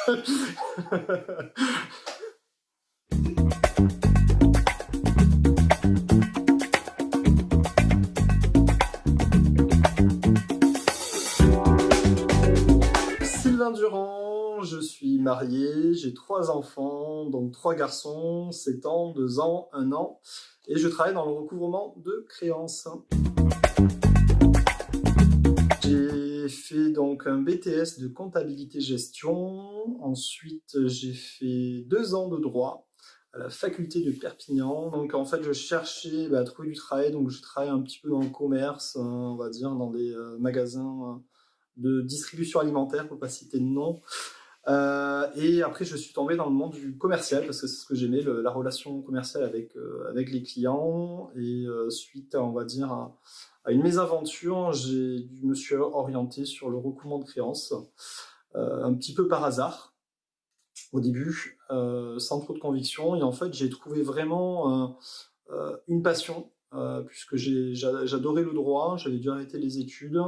Sylvain Durand, je suis marié, j'ai 3 enfants, donc 3 garçons, 7 ans, 2 ans, 1 an, et je travaille dans le recouvrement de créances. J'ai fait donc un BTS de comptabilité gestion, ensuite j'ai fait 2 ans de droit à la faculté de Perpignan. Donc en fait je cherchais à trouver du travail, donc je travaille un petit peu dans le commerce, on va dire dans des magasins de distribution alimentaire, pour pas citer de nom. Et après, je suis tombé dans le monde du commercial parce que c'est ce que j'aimais, la relation commerciale avec les clients. Et suite à, on va dire, à une mésaventure, je me suis orienté sur le recouvrement de créances, un petit peu par hasard au début, sans trop de conviction. Et en fait, j'ai trouvé vraiment une passion. Puisque j'adorais le droit, j'avais dû arrêter les études,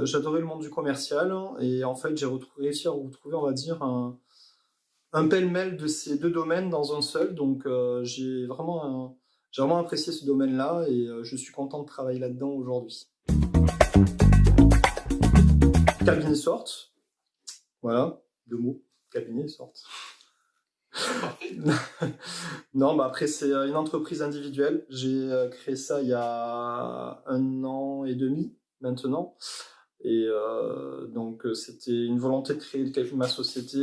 j'adorais le monde du commercial, et en fait j'ai réussi à retrouver, on va dire, un pêle-mêle de ces deux domaines dans un seul, donc j'ai vraiment apprécié ce domaine-là, et je suis content de travailler là-dedans aujourd'hui. Cabinet sorte, voilà, 2 mots, cabinet sorte. Non, après c'est une entreprise individuelle. J'ai créé ça il y a 1 an et demi maintenant. Et donc c'était une volonté de créer ma société,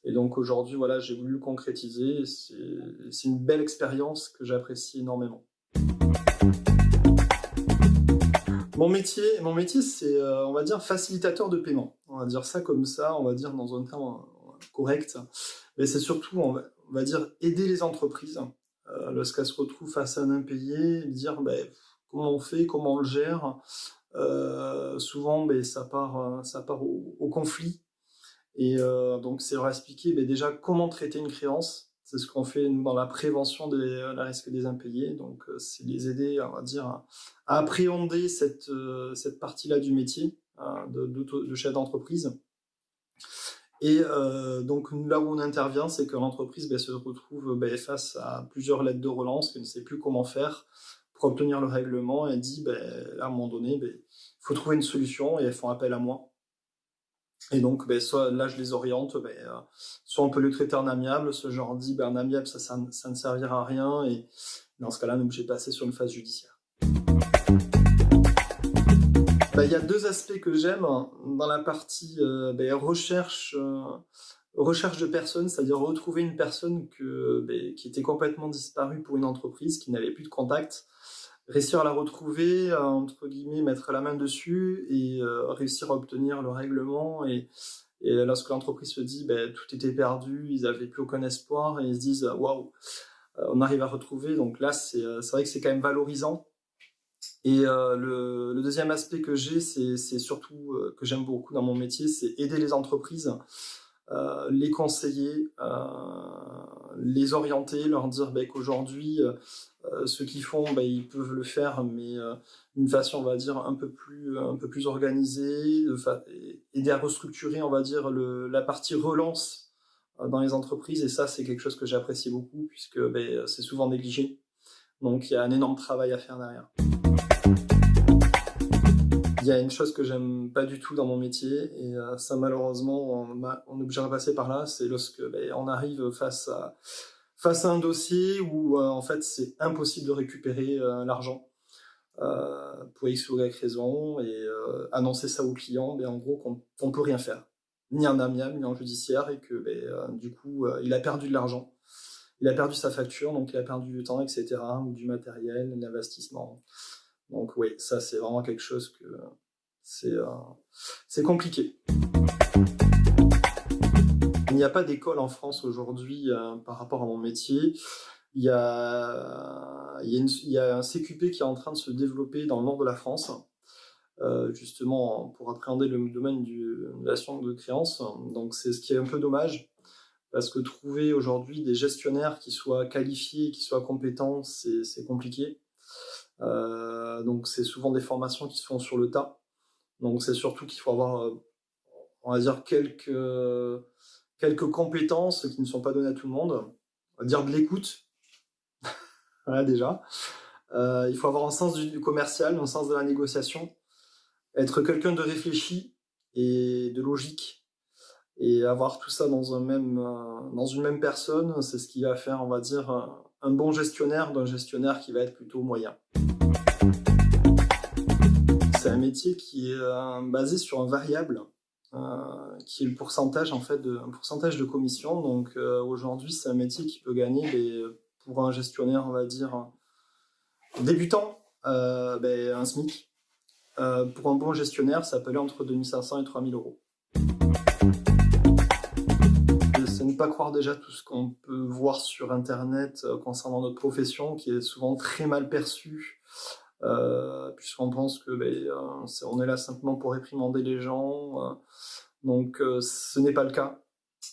et donc aujourd'hui voilà, j'ai voulu le concrétiser. C'est une belle expérience que j'apprécie énormément. Mon métier c'est on va dire facilitateur de paiement. On va dire ça comme ça, on va dire dans un terme correct. Mais c'est surtout on va dire aider les entreprises lorsqu'elles se retrouvent face à un impayé, dire comment on fait, comment on le gère. Souvent, ça part au conflit. Et donc, c'est leur expliquer déjà comment traiter une créance. C'est ce qu'on fait nous dans la prévention des risques des impayés. Donc, c'est les aider, on va dire, à appréhender cette partie-là du métier de chef d'entreprise. Et donc, là où on intervient, c'est que l'entreprise se retrouve face à plusieurs lettres de relance, qu'elle ne sait plus comment faire pour obtenir le règlement, et dit, à un moment donné, il faut trouver une solution, et elles font appel à moi. Et donc, soit là, je les oriente, soit on peut le traiter en amiable, soit je leur dis, en amiable, ça ne servira à rien, et dans ce cas-là, nous, j'ai passé sur une phase judiciaire. Il y a 2 aspects que j'aime dans la partie recherche de personnes, c'est-à-dire retrouver une personne qui était complètement disparue pour une entreprise, qui n'avait plus de contact, réussir à la retrouver, entre guillemets, mettre la main dessus, et réussir à obtenir le règlement. Et lorsque l'entreprise se dit tout était perdu, ils n'avaient plus aucun espoir, et ils se disent waouh, on arrive à retrouver. Donc là, c'est vrai que c'est quand même valorisant. Et le deuxième aspect que j'ai, c'est surtout que j'aime beaucoup dans mon métier, c'est aider les entreprises, les conseiller, les orienter, leur dire qu'aujourd'hui, ce qu'ils font, ils peuvent le faire, mais d'une façon, on va dire, un peu plus organisée, aider à restructurer, on va dire, la partie relance dans les entreprises. Et ça, c'est quelque chose que j'apprécie beaucoup, puisque c'est souvent négligé. Donc, il y a un énorme travail à faire derrière. Il y a une chose que j'aime pas du tout dans mon métier, et ça, malheureusement, on est obligé de passer par là, c'est lorsque on arrive face à un dossier où en fait c'est impossible de récupérer l'argent pour X ou Y raison, et annoncer ça au client, en gros qu'on peut rien faire, ni en amiable ni en judiciaire, et que du coup il a perdu de l'argent, il a perdu sa facture, donc il a perdu du temps, etc., ou du matériel, de l'investissement. Donc oui, ça c'est vraiment quelque chose que c'est compliqué. Il n'y a pas d'école en France aujourd'hui par rapport à mon métier. Il y a un CQP qui est en train de se développer dans le nord de la France, justement pour appréhender le domaine de l'assurance de créances. Donc c'est ce qui est un peu dommage, parce que trouver aujourd'hui des gestionnaires qui soient qualifiés, qui soient compétents, c'est compliqué. Donc c'est souvent des formations qui se font sur le tas. Donc c'est surtout qu'il faut avoir on va dire, quelques compétences qui ne sont pas données à tout le monde. On va dire de l'écoute, voilà déjà. Il faut avoir un sens du commercial, un sens de la négociation, être quelqu'un de réfléchi et de logique, et avoir tout ça dans une même personne, c'est ce qui va faire, on va dire, un bon gestionnaire d'un gestionnaire qui va être plutôt moyen. C'est un métier qui est basé sur un variable, qui est le pourcentage en fait un pourcentage de commission. Donc aujourd'hui, c'est un métier qui peut gagner, pour un gestionnaire, on va dire, débutant, un SMIC. Pour un bon gestionnaire, ça peut aller entre 2500 et 3000 euros. C'est ne pas croire déjà tout ce qu'on peut voir sur Internet concernant notre profession, qui est souvent très mal perçue, puisqu'on pense que on est là simplement pour réprimander les gens. Donc ce n'est pas le cas.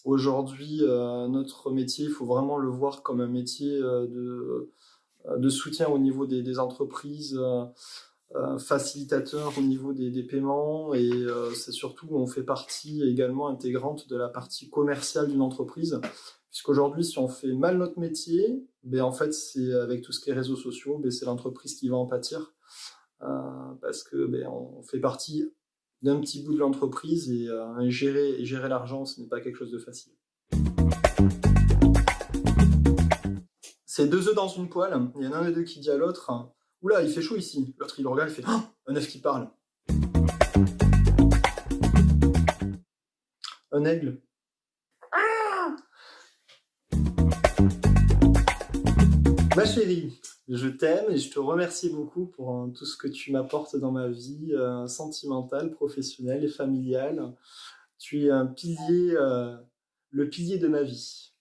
Aujourd'hui, notre métier, il faut vraiment le voir comme un métier de soutien au niveau des entreprises, facilitateur au niveau des paiements, et c'est surtout, on fait partie également intégrante de la partie commerciale d'une entreprise, puisqu'aujourd'hui, si on fait mal notre métier, en fait, c'est avec tout ce qui est réseaux sociaux, c'est l'entreprise qui va en pâtir, parce que on fait partie d'un petit bout de l'entreprise, et gérer l'argent, ce n'est pas quelque chose de facile. C'est 2 œufs dans une poêle, il y en a un des deux qui dit à l'autre « Oula, il fait chaud ici ». L'autre, il le regarde, il fait « Oh, un œuf qui parle ». Un aigle. Ma chérie, je t'aime et je te remercie beaucoup pour tout ce que tu m'apportes dans ma vie sentimentale, professionnelle et familiale. Tu es un pilier, le pilier de ma vie.